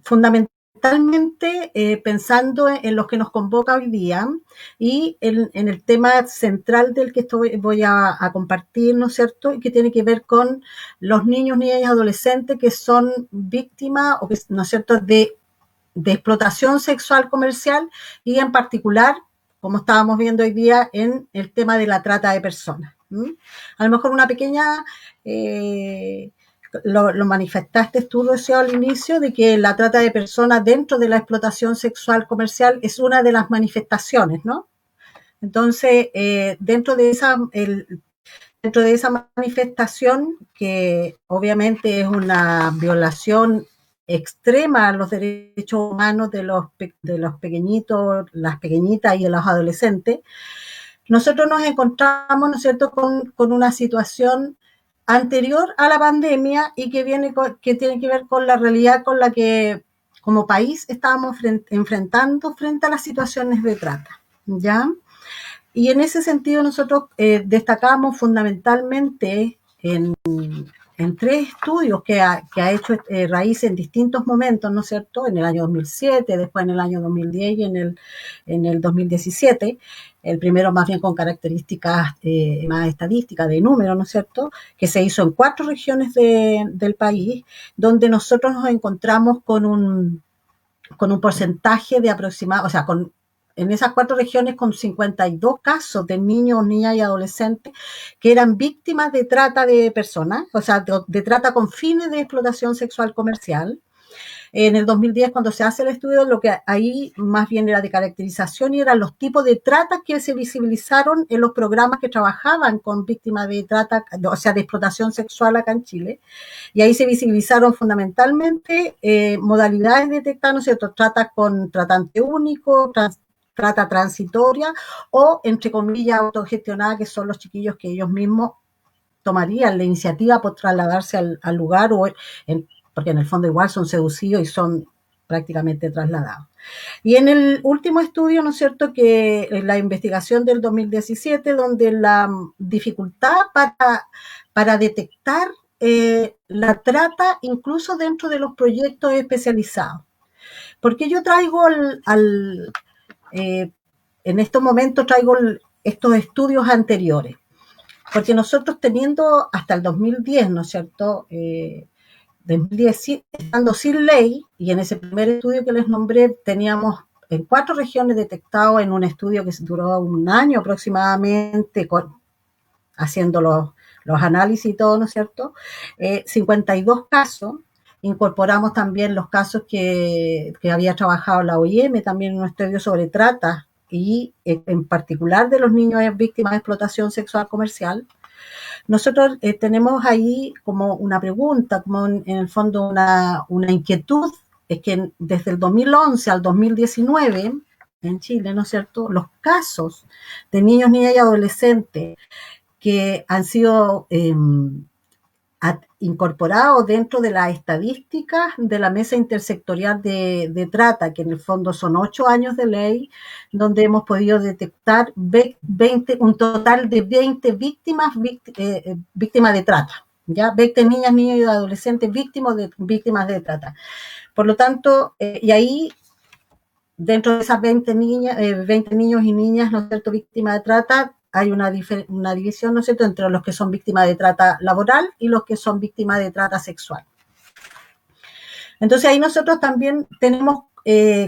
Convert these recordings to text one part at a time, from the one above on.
fundamentalmente pensando en lo que nos convoca hoy día y en el tema central del que voy a compartir, ¿no es cierto? Y que tiene que ver con los niños, niñas y adolescentes que son víctimas, o que, ¿no es cierto?, de explotación sexual comercial y en particular, como estábamos viendo hoy día, en el tema de la trata de personas. A lo mejor una pequeña... lo manifestaste tú, Rocío, al inicio, de que la trata de personas dentro de la explotación sexual comercial es una de las manifestaciones, ¿no? Entonces, dentro de esa manifestación, que obviamente es una violación extrema a los derechos humanos de los pequeñitos, las pequeñitas y de los adolescentes, nosotros nos encontramos, ¿no es cierto?, con una situación anterior a la pandemia y que tiene que ver con la realidad con la que como país estábamos enfrentando frente a las situaciones de trata, ¿ya? Y en ese sentido nosotros destacamos fundamentalmente en tres estudios que ha hecho Raíz en distintos momentos, ¿no es cierto? En el año 2007, después en el año 2010 y en el 2017. El primero más bien con características más estadísticas, de número, ¿no es cierto?, que se hizo en 4 regiones del país, donde nosotros nos encontramos con un porcentaje de aproximado, o sea, en esas 4 regiones con 52 casos de niños, niñas y adolescentes que eran víctimas de trata de personas, o sea, de trata con fines de explotación sexual comercial. En el 2010, cuando se hace el estudio, lo que ahí más bien era de caracterización y eran los tipos de trata que se visibilizaron en los programas que trabajaban con víctimas de trata, o sea, de explotación sexual acá en Chile. Y ahí se visibilizaron fundamentalmente modalidades detectadas, ¿no es cierto?, trata con tratante único, trata transitoria o, entre comillas, autogestionada, que son los chiquillos que ellos mismos tomarían la iniciativa por trasladarse al lugar, porque en el fondo igual son seducidos y son prácticamente trasladados. Y en el último estudio, ¿no es cierto?, que la investigación del 2017, donde la dificultad para detectar la trata incluso dentro de los proyectos especializados. Porque yo traigo en estos momentos traigo estos estudios anteriores. Porque nosotros teniendo hasta el 2010, ¿no es cierto?, 2010, estando sin ley, y en ese primer estudio que les nombré teníamos en 4 regiones detectados en un estudio que duró un año aproximadamente, haciendo los análisis y todo, ¿no es cierto?, 52 casos. Incorporamos también los casos que había trabajado la OIM, también en un estudio sobre trata, y en particular de los niños víctimas de explotación sexual comercial. Nosotros tenemos ahí como una pregunta, como en el fondo una inquietud, es que desde el 2011 al 2019, en Chile, ¿no es cierto?, los casos de niños, niñas y adolescentes que han sido incorporados dentro de las estadísticas de la Mesa Intersectorial de Trata, que en el fondo son 8 años de ley, donde hemos podido detectar un total de 20 víctimas de trata, ¿ya? 20 niñas, niños y adolescentes víctimas de trata. Por lo tanto, y ahí, dentro de esas 20 niños y niñas, ¿no es cierto?, víctimas de trata, hay una división, ¿no es cierto?, entre los que son víctimas de trata laboral y los que son víctimas de trata sexual. Entonces ahí nosotros también tenemos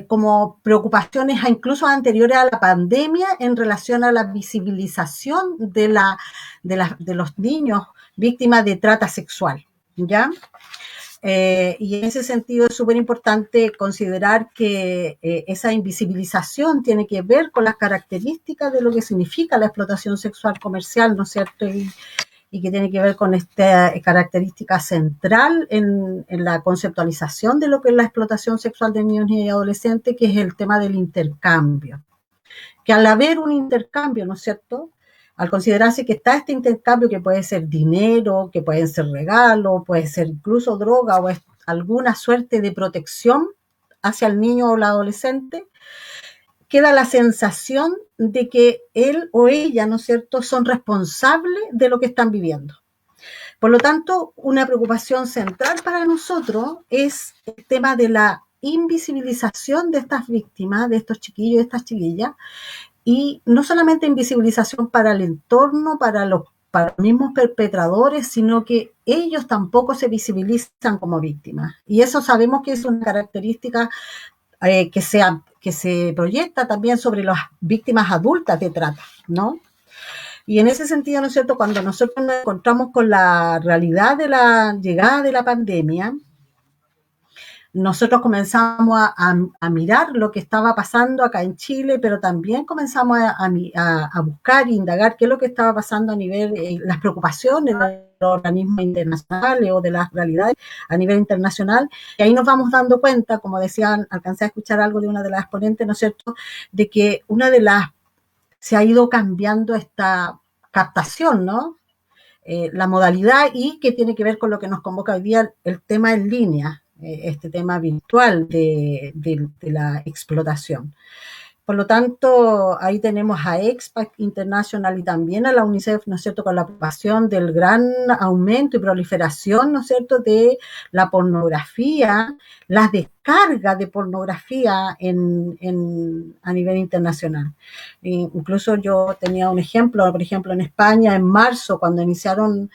como preocupaciones incluso anteriores a la pandemia en relación a la visibilización de los niños víctimas de trata sexual, ¿ya? Y en ese sentido es súper importante considerar que esa invisibilización tiene que ver con las características de lo que significa la explotación sexual comercial, ¿no es cierto?, y que tiene que ver con esta característica central en la conceptualización de lo que es la explotación sexual de niños y adolescentes, que es el tema del intercambio. Que al haber un intercambio, ¿no es cierto?, al considerarse que está este intercambio, que puede ser dinero, que pueden ser regalos, puede ser incluso droga o alguna suerte de protección hacia el niño o el adolescente, queda la sensación de que él o ella, ¿no es cierto?, son responsables de lo que están viviendo. Por lo tanto, una preocupación central para nosotros es el tema de la invisibilización de estas víctimas, de estos chiquillos y estas chiquillas, y no solamente invisibilización para el entorno, para los mismos perpetradores, sino que ellos tampoco se visibilizan como víctimas. Y eso sabemos que es una característica que se proyecta también sobre las víctimas adultas de trata, ¿no? Y en ese sentido, ¿no es cierto?, cuando nosotros nos encontramos con la realidad de la llegada de la pandemia, nosotros comenzamos a mirar lo que estaba pasando acá en Chile, pero también comenzamos a buscar e indagar qué es lo que estaba pasando a nivel, las preocupaciones de los organismos internacionales o de las realidades a nivel internacional. Y ahí nos vamos dando cuenta, como decían, alcancé a escuchar algo de una de las exponentes, ¿no es cierto?, de que se ha ido cambiando esta captación, ¿no? La modalidad y que tiene que ver con lo que nos convoca hoy día, el tema en línea, este tema virtual de la explotación. Por lo tanto, ahí tenemos a Expat International y también a la UNICEF, ¿no es cierto?, con la preocupación del gran aumento y proliferación, ¿no es cierto?, de la pornografía, las descargas de pornografía a nivel internacional. Incluso yo tenía un ejemplo, por ejemplo, en España, en marzo, cuando iniciaron,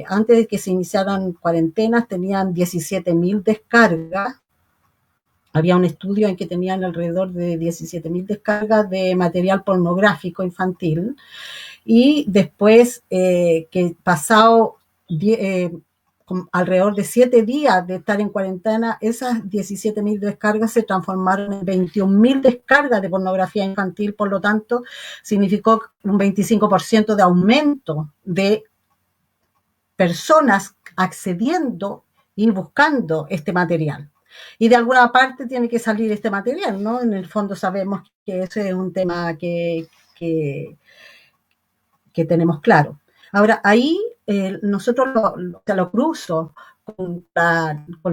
antes de que se iniciaran cuarentenas, tenían 17.000 descargas. Había un estudio en que tenían alrededor de 17.000 descargas de material pornográfico infantil y después que pasado alrededor de 7 días de estar en cuarentena, esas 17.000 descargas se transformaron en 21.000 descargas de pornografía infantil, por lo tanto significó un 25% de aumento de personas accediendo y buscando este material. Y de alguna parte tiene que salir este material, ¿no? En el fondo sabemos que ese es un tema que tenemos claro. Ahora, ahí nosotros lo cruzo con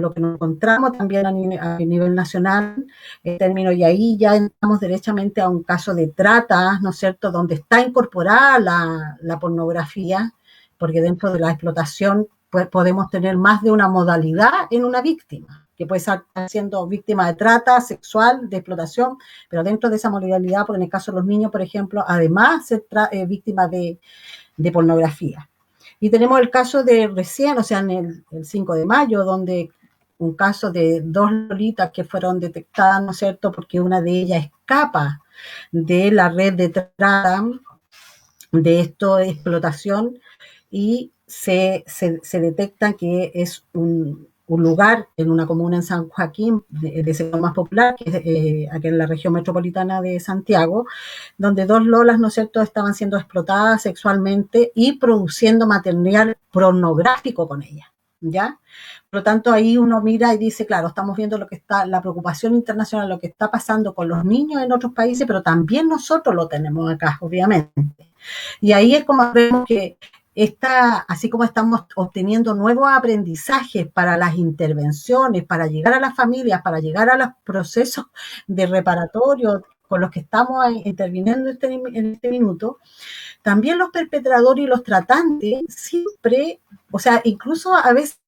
lo que nos encontramos también a nivel nacional, en términos, y ahí ya entramos derechamente a un caso de trata, ¿no es cierto?, donde está incorporada la pornografía, porque dentro de la explotación pues, podemos tener más de una modalidad en una víctima, que puede estar siendo víctima de trata sexual, de explotación, pero dentro de esa modalidad, porque en el caso de los niños, por ejemplo, además ser víctima de pornografía. Y tenemos el caso de recién, o sea, en el 5 de mayo, donde un caso de 2 lolitas que fueron detectadas, ¿no es cierto?, porque una de ellas escapa de la red de trata, de esto de explotación, y se detecta que es un lugar en una comuna en San Joaquín, de sector más popular, que es aquí en la región metropolitana de Santiago, donde 2 lolas, ¿no es cierto?, estaban siendo explotadas sexualmente y produciendo material pornográfico con ellas, ¿ya? Por lo tanto, ahí uno mira y dice, claro, estamos viendo lo que está, la preocupación internacional, lo que está pasando con los niños en otros países, pero también nosotros lo tenemos acá, obviamente. Y ahí es como vemos que así como estamos obteniendo nuevos aprendizajes para las intervenciones, para llegar a las familias, para llegar a los procesos de reparatorio con los que estamos interviniendo en este minuto, también los perpetradores y los tratantes siempre, o sea, incluso a veces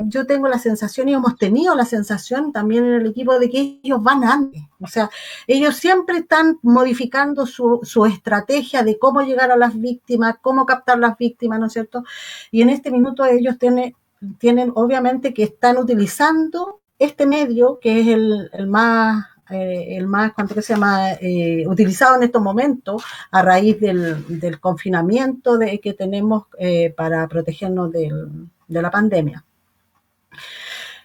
yo tengo la sensación y hemos tenido la sensación también en el equipo de que ellos van antes, o sea, ellos siempre están modificando su estrategia de cómo llegar a las víctimas, cómo captar las víctimas, ¿no es cierto? Y en este minuto ellos tienen obviamente que están utilizando este medio que es el más ¿cuánto que se llama? Utilizado en estos momentos a raíz del confinamiento que tenemos para protegernos de la pandemia.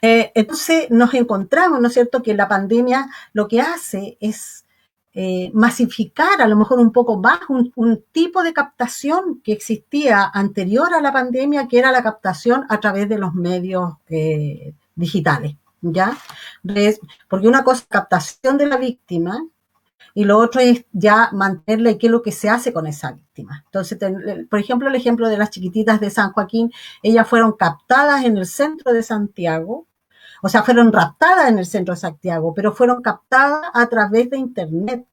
Entonces nos encontramos, ¿no es cierto?, que la pandemia lo que hace es masificar a lo mejor un poco más un tipo de captación que existía anterior a la pandemia, que era la captación a través de los medios digitales, ¿ya? Porque una cosa es captación de la víctima y lo otro es ya mantenerla y qué es lo que se hace con esa víctima. Entonces, por ejemplo, el ejemplo de las chiquititas de San Joaquín, ellas fueron captadas en el centro de Santiago, o sea, fueron raptadas en el centro de Santiago, pero fueron captadas a través de Internet.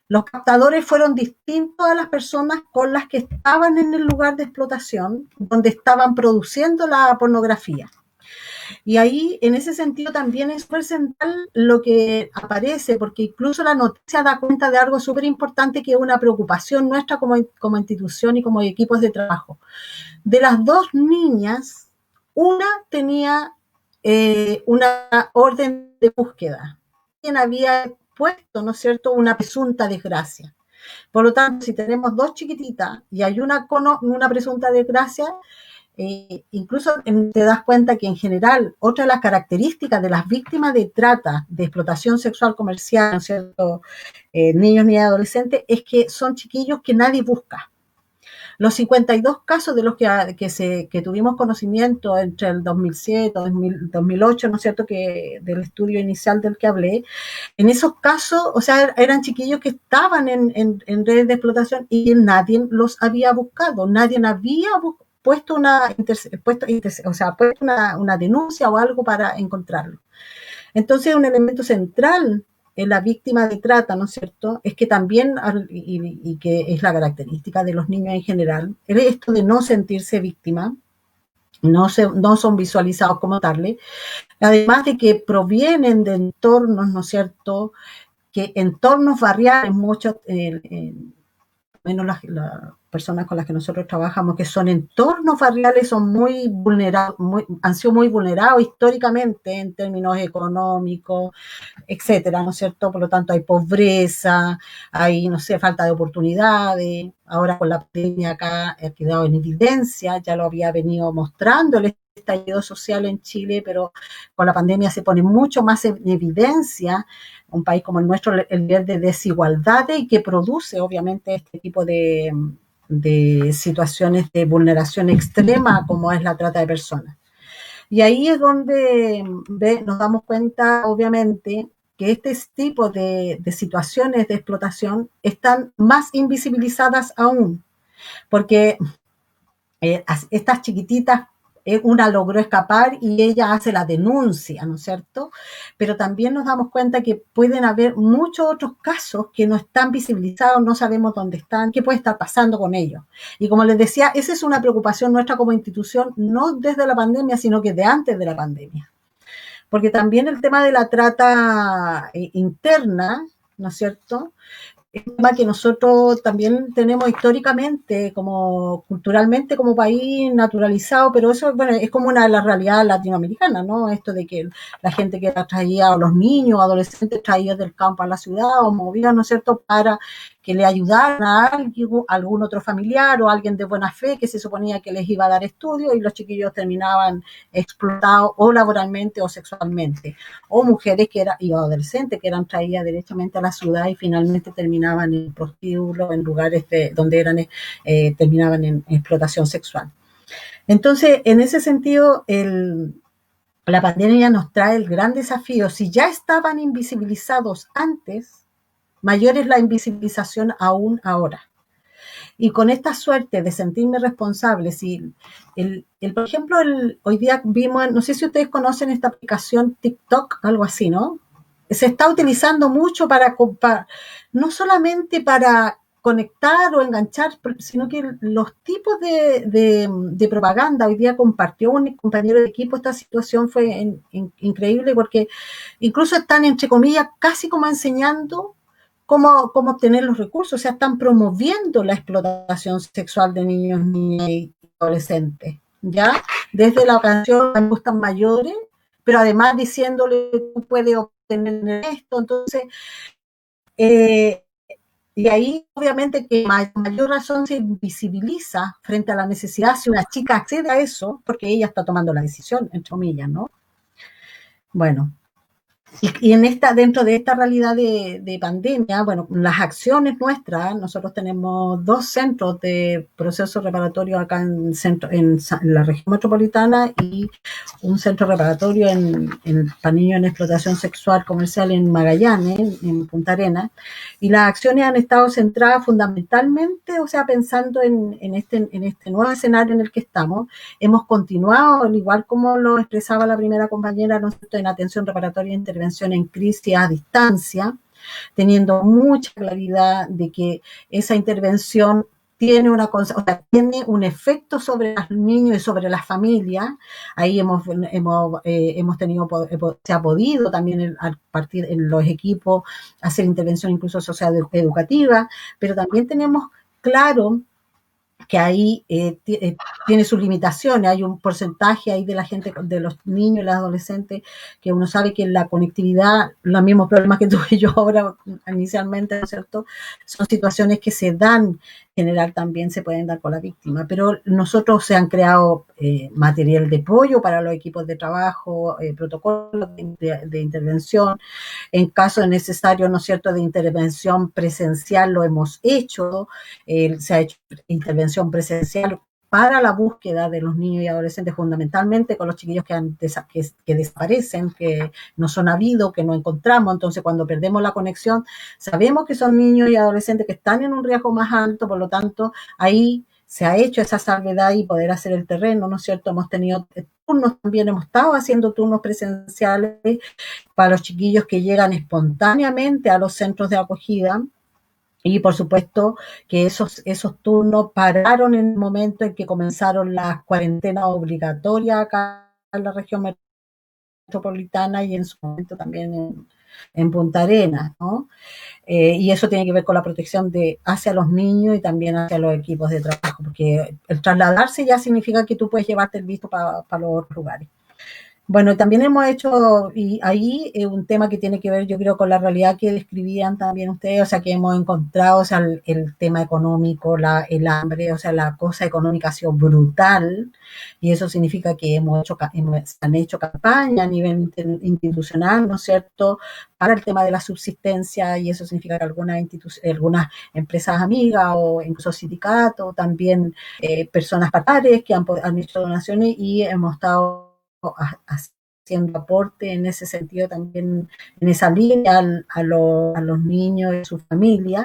Los captadores fueron distintos a las personas con las que estaban en el lugar de explotación, donde estaban produciendo la pornografía. Y ahí, en ese sentido, también es súper central lo que aparece, porque incluso la noticia da cuenta de algo súper importante que es una preocupación nuestra como institución y como equipos de trabajo. De las dos niñas, una tenía una orden de búsqueda. Quien había puesto, ¿no es cierto?, una presunta desgracia. Por lo tanto, si tenemos dos chiquititas y hay una presunta desgracia, incluso te das cuenta que en general otra de las características de las víctimas de trata, de explotación sexual comercial, ¿no es cierto?, niños ni adolescentes, es que son chiquillos que nadie busca. Los 52 casos de los que tuvimos conocimiento entre el 2007 y 2008, ¿no es cierto?, del estudio inicial del que hablé, en esos casos, o sea, eran chiquillos que estaban en redes de explotación y nadie los había buscado, nadie había puesto una denuncia o algo para encontrarlo. Entonces, un elemento central en la víctima de trata, ¿no es cierto?, es que también, y que es la característica de los niños en general, es esto de no sentirse víctima, no son visualizados como tales, además de que provienen de entornos, ¿no es cierto?, que entornos barriales, muchos, menos las personas con las que nosotros trabajamos, que son entornos barriales, son muy vulnerados, han sido muy vulnerados históricamente en términos económicos, etcétera, ¿no es cierto? Por lo tanto, hay pobreza, hay, no sé, falta de oportunidades. Ahora con la pandemia acá ha quedado en evidencia, ya lo había venido mostrando el estallido social en Chile, pero con la pandemia se pone mucho más en evidencia un país como el nuestro, el nivel de desigualdades y que produce obviamente este tipo de situaciones de vulneración extrema como es la trata de personas. Y ahí es donde nos damos cuenta, obviamente, que este tipo de situaciones de explotación están más invisibilizadas aún, porque estas chiquititas, una logró escapar y ella hace la denuncia, ¿no es cierto? Pero también nos damos cuenta que pueden haber muchos otros casos que no están visibilizados, no sabemos dónde están, qué puede estar pasando con ellos. Y como les decía, esa es una preocupación nuestra como institución, no desde la pandemia, sino que de antes de la pandemia. Porque también el tema de la trata interna, ¿no es cierto?, es un tema que nosotros también tenemos históricamente, como culturalmente como país naturalizado, pero eso, bueno, es como una de las realidades latinoamericanas, ¿no? Esto de que la gente que traía, o los niños, o adolescentes traídos del campo a la ciudad, o movían, ¿no es cierto?, para que le ayudaran a algún otro familiar o alguien de buena fe que se suponía que les iba a dar estudio y los chiquillos terminaban explotados o laboralmente o sexualmente, o mujeres y adolescentes que eran traídas directamente a la ciudad y finalmente terminaban en prostíbulos, en lugares donde terminaban en explotación sexual. Entonces, en ese sentido, la pandemia nos trae el gran desafío. Si ya estaban invisibilizados antes, mayor es la invisibilización aún ahora. Y con esta suerte de sentirme responsable, si por ejemplo, hoy día vimos, no sé si ustedes conocen esta aplicación TikTok, algo así, ¿no? Se está utilizando mucho no solamente para conectar o enganchar, sino que los tipos de propaganda. Hoy día compartió un compañero de equipo esta situación, fue increíble porque incluso están, entre comillas, casi como enseñando cómo obtener los recursos, o sea, están promoviendo la explotación sexual de niños, niñas y adolescentes, ¿ya? Desde la canción Me gustan mayores, pero además diciéndole, tú puedes obtener esto, entonces, y ahí obviamente que mayor razón se visibiliza frente a la necesidad si una chica accede a eso, porque ella está tomando la decisión, entre comillas, ¿no? Bueno, y dentro de esta realidad de pandemia, bueno, las acciones nuestras, nosotros tenemos 2 centros de proceso reparatorio acá en la región metropolitana y un centro reparatorio para niños en explotación sexual comercial en Magallanes, en Punta Arenas, y las acciones han estado centradas fundamentalmente, o sea, pensando en este nuevo escenario en el que estamos. Hemos continuado, al igual como lo expresaba la primera compañera, ¿no?, en atención reparatoria e intervención en crisis a distancia, teniendo mucha claridad de que esa intervención tiene tiene un efecto sobre los niños y sobre las familias. Ahí hemos tenido, se ha podido también a partir en los equipos hacer intervención incluso socioeducativa, pero también tenemos claro que ahí tiene sus limitaciones. Hay un porcentaje ahí de la gente, de los niños y los adolescentes, que uno sabe que la conectividad, los mismos problemas que tuve yo ahora inicialmente, ¿no es cierto? Son situaciones que se dan en general, también se pueden dar con la víctima, pero nosotros se han creado material de apoyo para los equipos de trabajo, protocolos de intervención. En caso necesario, ¿no es cierto?, de intervención presencial lo hemos hecho. Se ha hecho intervención presencial para la búsqueda de los niños y adolescentes, fundamentalmente con los chiquillos que desaparecen, que no son habidos, que no encontramos. Entonces, cuando perdemos la conexión, sabemos que son niños y adolescentes que están en un riesgo más alto, por lo tanto, ahí se ha hecho esa salvedad y poder hacer el terreno, ¿no es cierto? Hemos tenido turnos también, hemos estado haciendo turnos presenciales para los chiquillos que llegan espontáneamente a los centros de acogida. Y por supuesto que esos turnos pararon en el momento en que comenzaron las cuarentenas obligatorias acá en la región metropolitana y en su momento también en Punta Arenas, ¿no? Y eso tiene que ver con la protección hacia los niños y también hacia los equipos de trabajo, porque el trasladarse ya significa que tú puedes llevarte el visto para los otros lugares. Bueno, también hemos hecho, y ahí un tema que tiene que ver, yo creo, con la realidad que describían también ustedes, o sea, que hemos encontrado, o sea, el tema económico, el hambre, o sea, la cosa económica ha sido brutal, y eso significa que se han hecho campañas a nivel institucional, ¿no es cierto?, para el tema de la subsistencia, y eso significa que algunas empresas amigas o incluso sindicatos, también personas particulares que han hecho donaciones, y hemos estado haciendo aporte en ese sentido también, en esa línea a los niños y sus familias,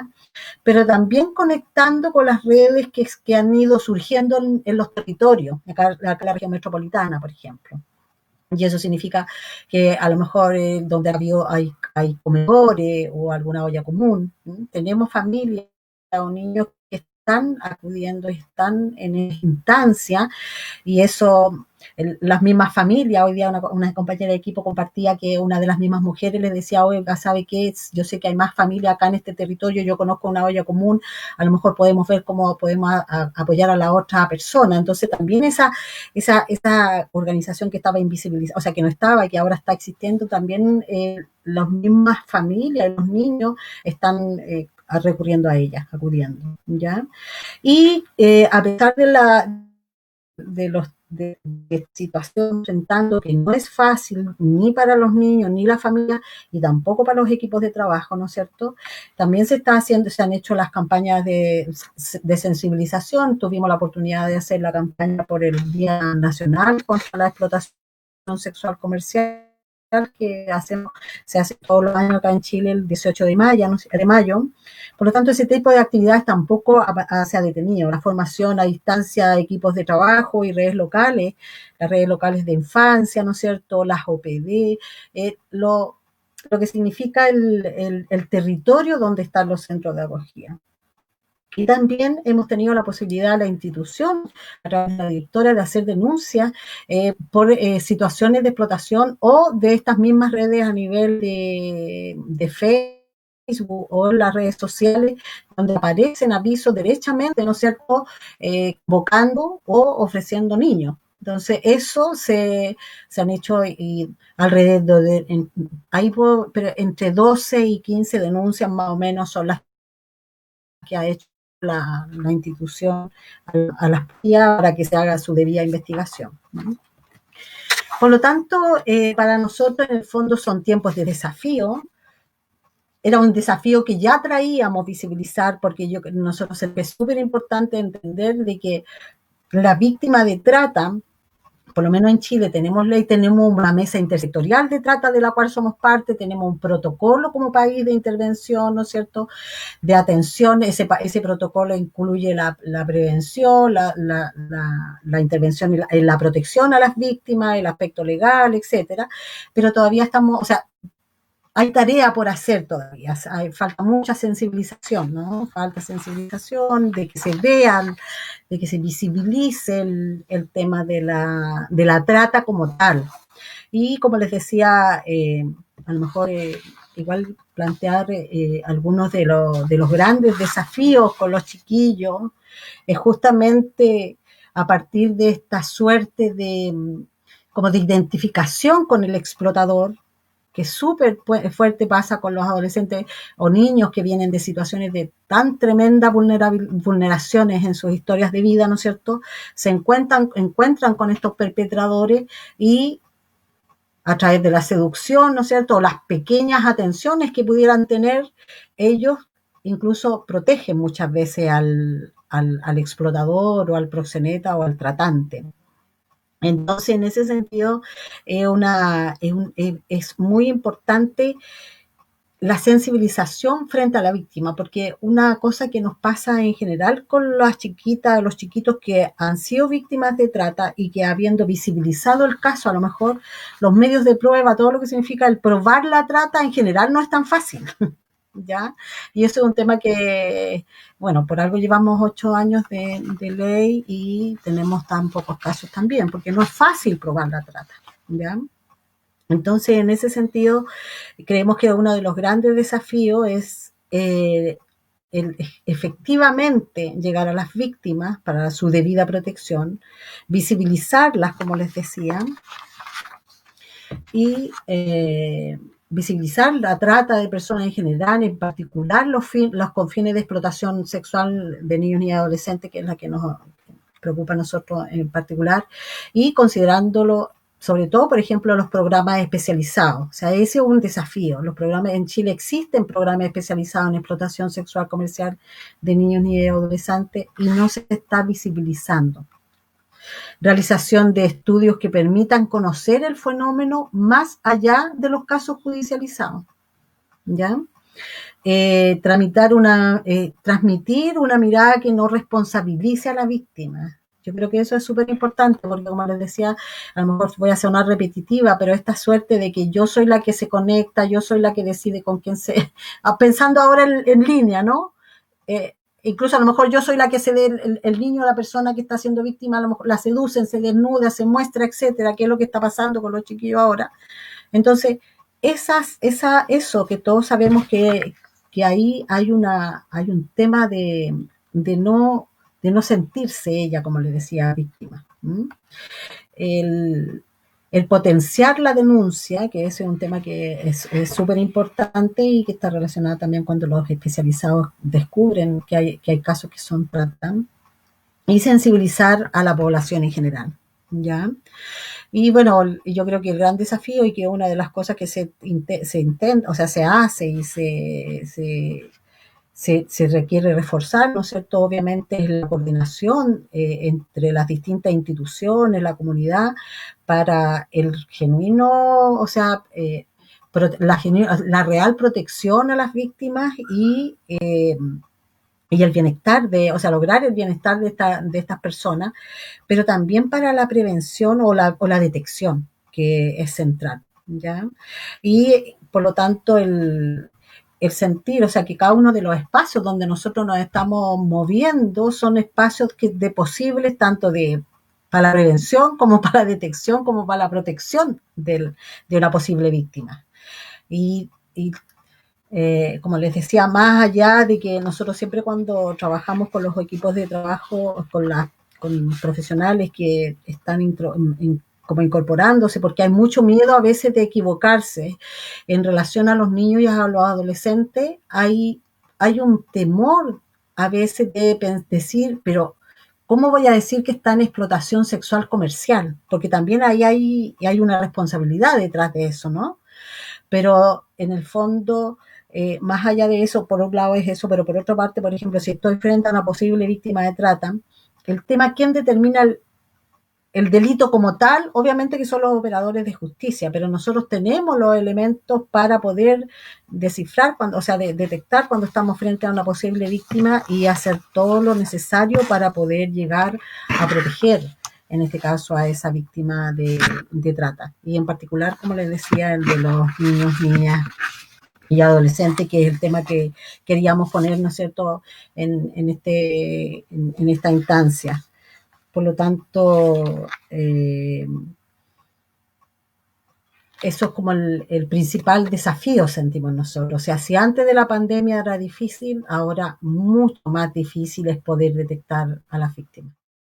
pero también conectando con las redes que han ido surgiendo en los territorios, acá en la región metropolitana, por ejemplo. Y eso significa que a lo mejor donde hay comedores o alguna olla común, tenemos familias o niños que están acudiendo, están en esa instancia, y eso, las mismas familias, hoy día una compañera de equipo compartía que una de las mismas mujeres le decía, oiga, ¿sabe qué? Yo sé que hay más familia acá en este territorio, yo conozco una olla común, a lo mejor podemos ver cómo podemos apoyar a la otra persona. Entonces también esa organización que estaba invisibilizada, o sea, que no estaba y que ahora está existiendo, también las mismas familias, los niños están recurriendo a ella, acudiendo, ¿ya? Y a pesar de situación enfrentando, que no es fácil ni para los niños ni la familia y tampoco para los equipos de trabajo, ¿no es cierto? También se han hecho las campañas de sensibilización. Tuvimos la oportunidad de hacer la campaña por el Día Nacional contra la Explotación Sexual Comercial, que se hace todos los años acá en Chile el 18 de mayo, Por lo tanto, ese tipo de actividades tampoco se ha detenido. La formación a distancia, equipos de trabajo y redes locales, las redes locales de infancia, ¿no es cierto?, las OPD, lo que significa el territorio donde están los centros de acogida. Y también hemos tenido la posibilidad, la institución, a través de la directora, de hacer denuncias por situaciones de explotación o de estas mismas redes a nivel de Facebook o las redes sociales, donde aparecen avisos derechamente, ¿no es cierto?, convocando o ofreciendo niños. Entonces, eso se han hecho alrededor pero entre 12 y 15 denuncias más o menos son las que ha hecho la institución a las PIA para que se haga su debida investigación, ¿no? Por lo tanto, para nosotros en el fondo son tiempos de desafío. Era un desafío que ya traíamos visibilizar, porque nosotros es súper importante entender de que la víctima de trata, por lo menos en Chile tenemos ley, tenemos una mesa intersectorial de trata de la cual somos parte, tenemos un protocolo como país de intervención, ¿no es cierto?, de atención. Ese protocolo incluye la prevención, la intervención y la protección a las víctimas, el aspecto legal, etcétera, pero todavía estamos, o sea, hay tarea por hacer todavía, falta mucha sensibilización, ¿no? Falta sensibilización, de que se vean, de que se visibilice el tema de la trata como tal. Y como les decía, a lo mejor igual plantear algunos de los grandes desafíos con los chiquillos, es justamente a partir de esta suerte de como de identificación con el explotador, que súper fuerte pasa con los adolescentes o niños que vienen de situaciones de tan tremendas vulneraciones en sus historias de vida, ¿no es cierto? Se encuentran con estos perpetradores y a través de la seducción, ¿no es cierto? O las pequeñas atenciones que pudieran tener, ellos incluso protegen muchas veces al explotador o al proxeneta o al tratante. Entonces, en ese sentido, es muy importante la sensibilización frente a la víctima, porque una cosa que nos pasa en general con las chiquitas, los chiquitos que han sido víctimas de trata y que habiendo visibilizado el caso, a lo mejor los medios de prueba, todo lo que significa el probar la trata en general no es tan fácil. ¿Ya? Y eso es un tema que, bueno, por algo llevamos 8 años de ley y tenemos tan pocos casos también, porque no es fácil probar la trata, ¿ya? Entonces, en ese sentido, creemos que uno de los grandes desafíos es efectivamente llegar a las víctimas para su debida protección, visibilizarlas, como les decía, y visibilizar la trata de personas en general, en particular los con fines de explotación sexual de niños y adolescentes, que es la que nos preocupa a nosotros en particular, y considerándolo sobre todo, por ejemplo, los programas especializados. O sea, ese es un desafío. Los programas en Chile existen programas especializados en explotación sexual comercial de niños y adolescentes y no se está visibilizando. Realización de estudios que permitan conocer el fenómeno más allá de los casos judicializados, ¿ya? Transmitir una mirada que no responsabilice a la víctima. Yo creo que eso es súper importante, porque como les decía, a lo mejor voy a sonar repetitiva, pero esta suerte de que yo soy la que se conecta, yo soy la que decide con quién se... Pensando ahora en línea, ¿no? Incluso a lo mejor yo soy la que se ve el niño, la persona que está siendo víctima, a lo mejor la seducen, se desnuda, se muestra, etcétera, que es lo que está pasando con los chiquillos ahora. Entonces, eso que todos sabemos que ahí hay un tema de no sentirse ella, como le decía, víctima. El potenciar la denuncia, que ese es un tema que es súper importante y que está relacionado también cuando los especializados descubren que hay casos que son tratados, y sensibilizar a la población en general, ¿ya? Y bueno, yo creo que el gran desafío y que una de las cosas que se intenta, o sea, se hace y se requiere reforzar, ¿no es cierto? Obviamente es la coordinación entre las distintas instituciones, la comunidad, para el genuino, o sea, la real protección a las víctimas y el bienestar o sea, lograr el bienestar de estas personas, pero también para la prevención o la detección, que es central, ¿ya? Y por lo tanto el sentir, o sea, que cada uno de los espacios donde nosotros nos estamos moviendo son espacios de posibles, tanto para la prevención como para la detección, como para la protección de una posible víctima. Y como les decía, más allá de que nosotros siempre cuando trabajamos con los equipos de trabajo, con profesionales que están como incorporándose, porque hay mucho miedo a veces de equivocarse en relación a los niños y a los adolescentes, hay un temor a veces de decir, pero ¿cómo voy a decir que está en explotación sexual comercial? Porque también ahí hay una responsabilidad detrás de eso, ¿no? Pero en el fondo, más allá de eso, por un lado es eso, pero por otra parte, por ejemplo, si estoy frente a una posible víctima de trata, el tema, ¿quién determina el delito como tal? Obviamente que son los operadores de justicia, pero nosotros tenemos los elementos para poder descifrar, detectar cuando estamos frente a una posible víctima y hacer todo lo necesario para poder llegar a proteger, en este caso, a esa víctima de trata. Y en particular, como les decía, el de los niños, niñas y adolescente, que es el tema que queríamos poner, ¿no es cierto?, en esta instancia. Por lo tanto, eso es como el principal desafío, sentimos nosotros. O sea, si antes de la pandemia era difícil, ahora mucho más difícil es poder detectar a las víctimas.